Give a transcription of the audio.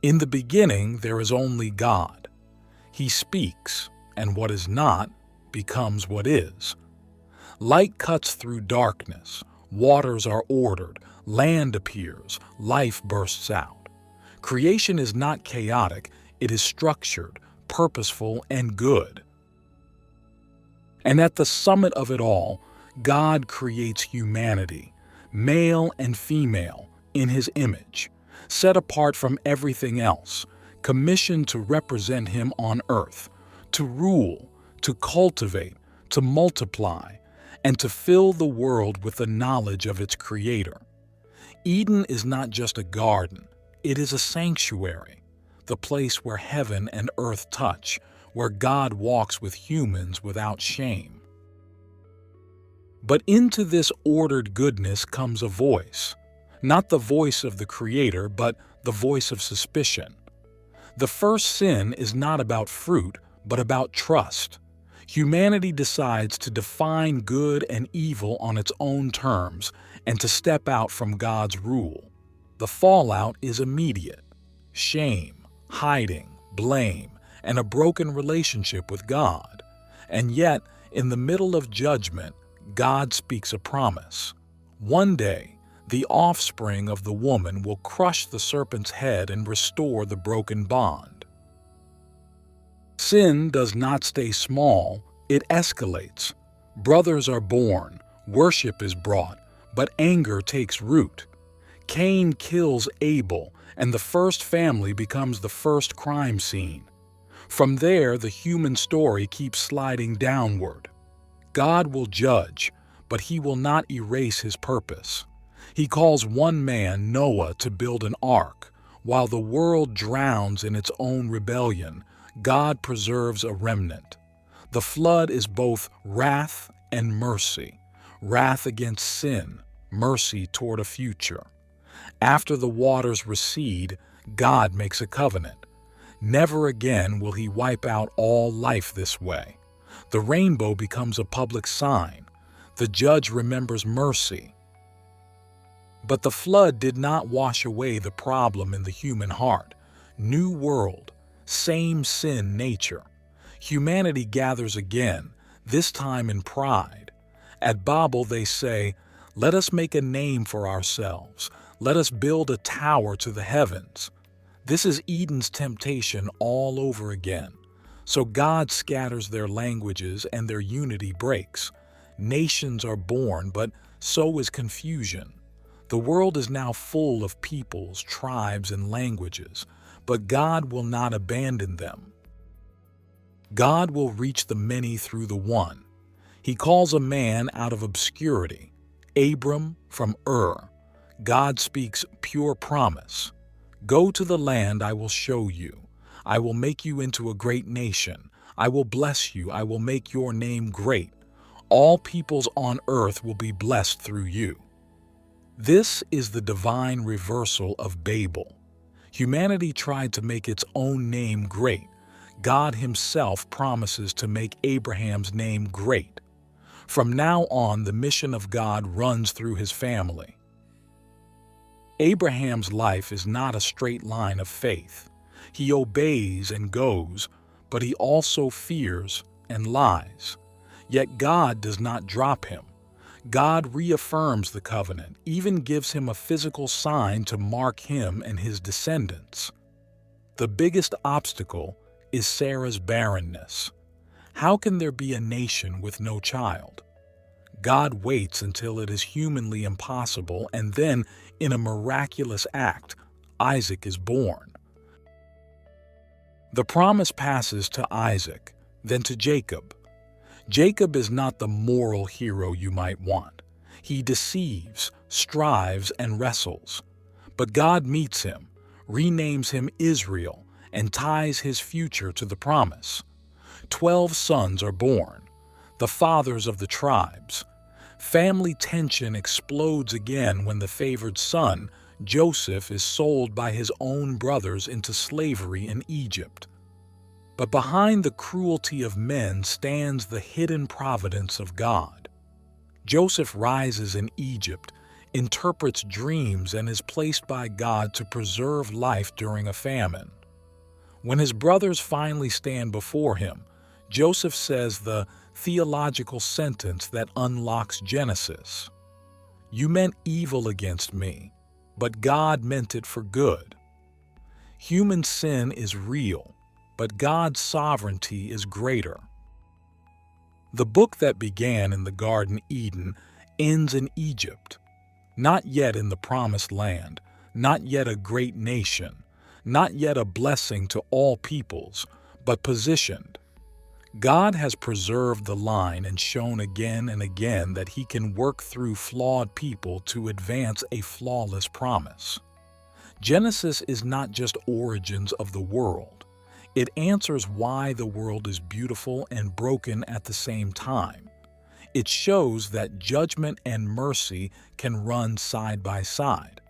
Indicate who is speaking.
Speaker 1: In the beginning, there is only God. He speaks, and what is not becomes what is. Light cuts through darkness, waters are ordered, land appears, life bursts out. Creation is not chaotic, it is structured, purposeful, and good. And at the summit of it all, God creates humanity, male and female, in His image, set apart from everything else, commissioned to represent Him on earth, to rule, to cultivate, to multiply, and to fill the world with the knowledge of its Creator. Eden is not just a garden, it is a sanctuary, the place where heaven and earth touch, where God walks with humans without shame. But into this ordered goodness comes a voice, not the voice of the Creator, but the voice of suspicion. The first sin is not about fruit, but about trust. Humanity decides to define good and evil on its own terms and to step out from God's rule. The fallout is immediate: shame, hiding, blame, and a broken relationship with God. And yet, in the middle of judgment, God speaks a promise. One day, the offspring of the woman will crush the serpent's head and restore the broken bond. Sin does not stay small, it escalates. Brothers are born, worship is brought, but anger takes root. Cain kills Abel, and the first family becomes the first crime scene. From there, the human story keeps sliding downward. God will judge, but He will not erase His purpose. He calls one man, Noah, to build an ark. While the world drowns in its own rebellion, God preserves a remnant. The flood is both wrath and mercy. Wrath against sin, mercy toward a future. After the waters recede, God makes a covenant. Never again will He wipe out all life this way. The rainbow becomes a public sign. The judge remembers mercy. But the flood did not wash away the problem in the human heart. New world, same sin nature. Humanity gathers again, this time in pride. At Babel they say, "Let us make a name for ourselves. Let us build a tower to the heavens." This is Eden's temptation all over again. So God scatters their languages and their unity breaks. Nations are born, but so is confusion. The world is now full of peoples, tribes, and languages, but God will not abandon them. God will reach the many through the one. He calls a man out of obscurity, Abram from Ur. God speaks pure promise. "Go to the land I will show you. I will make you into a great nation. I will bless you. I will make your name great. All peoples on earth will be blessed through you." This is the divine reversal of Babel. Humanity tried to make its own name great. God Himself promises to make Abraham's name great. From now on, the mission of God runs through his family. Abraham's life is not a straight line of faith. He obeys and goes, but he also fears and lies. Yet God does not drop him. God reaffirms the covenant, even gives him a physical sign to mark him and his descendants. The biggest obstacle is Sarah's barrenness. How can there be a nation with no child? God waits until it is humanly impossible, and then, in a miraculous act, Isaac is born. The promise passes to Isaac, then to Jacob. Jacob is not the moral hero you might want. He deceives, strives, and wrestles. But God meets him, renames him Israel, and ties his future to the promise. 12 sons are born, the fathers of the tribes. Family tension explodes again when the favored son, Joseph, is sold by his own brothers into slavery in Egypt. But behind the cruelty of men stands the hidden providence of God. Joseph rises in Egypt, interprets dreams, and is placed by God to preserve life during a famine. When his brothers finally stand before him, Joseph says the theological sentence that unlocks Genesis. "You meant evil against me, but God meant it for good." Human sin is real, but God's sovereignty is greater. The book that began in the Garden Eden ends in Egypt, not yet in the Promised Land, not yet a great nation, not yet a blessing to all peoples, but positioned. God has preserved the line and shown again and again that He can work through flawed people to advance a flawless promise. Genesis is not just origins of the world. It answers why the world is beautiful and broken at the same time. It shows that judgment and mercy can run side by side.